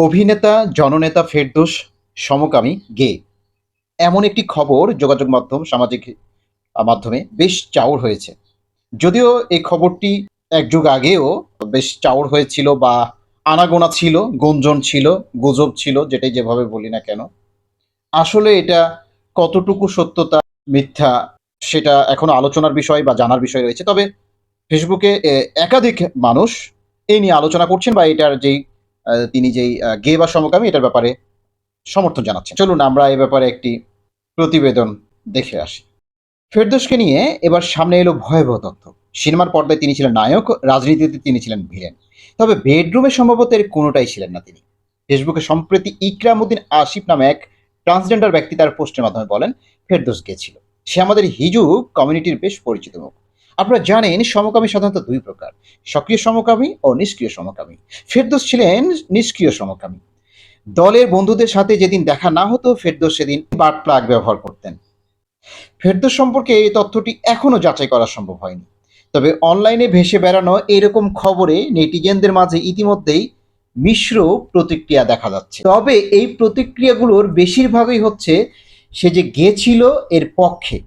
অভিনেতা জননেতা ফেরদৌস সমকামী গে এমন একটি খবর যোগাযোগ মাধ্যম সামাজিক মাধ্যমে বেশ চাউর হয়েছে। যদিও এই খবরটি এক যুগ আগেও বেশ চাউর হয়েছিল বা আনাগোনা ছিল, গুঞ্জন ছিল, গুজব ছিল, যেটাই যেভাবে বলি না কেন। আসলে এটা কতটুকু সত্যতা মিথ্যা সেটা এখনো আলোচনার বিষয় বা জানার বিষয় রয়েছে। তবে ফেসবুকে একাধিক মানুষ এই নিয়ে আলোচনা করছেন বা এটার যেই তিনি যেই গে বা সমকামী এটার ব্যাপারে সমর্থন জানাচ্ছেন। চলুন আমরা এ ব্যাপারে একটি প্রতিবেদন দেখে আসি। ফেরদৌসকে নিয়ে এবার সামনে এলো ভয়াবহ তথ্য। সিনেমার পর্দায় তিনি ছিলেন নায়ক, রাজনীতিতে তিনি ছিলেন ভিলেন। তবে বেডরুমে সম্ভবত এর কোনোটাই ছিলেন না তিনি। ফেসবুকে সম্প্রতি ইকরাম উদ্দিন আসিফ নামে এক ট্রান্সজেন্ডার ব্যক্তি তার পোস্টের মাধ্যমে বলেন ফেরদৌস গে ছিল। সে আমাদের হিজু কমিউনিটির বেশ পরিচিত মুখ। আপনারা জানেন সমকামী সাধারণত দুই প্রকার, সক্রিয় সমকামী ও নিষ্ক্রিয় সমকামী। ফেরদৌস ছিলেন নিষ্ক্রিয় সমকামী। দলের বন্ধুদের সাথে যেদিন দেখা না হতো ফেরদৌস সেদিন বার্ড প্লাগ ব্যবহার করতেন। ফেরদৌস সম্পর্কে এই তথ্যটি এখনো যাচাই করা সম্ভব হয়নি। তবে অনলাইনে ভেসে বেড়ানো এরকম খবরে নেটিজেনদের মাঝে ইতিমধ্যেই মিশ্র প্রতিক্রিয়া দেখা যাচ্ছে। তবে এই প্রতিক্রিয়াগুলোর বেশিরভাগই হচ্ছে সে যে গেছিল এর পক্ষে।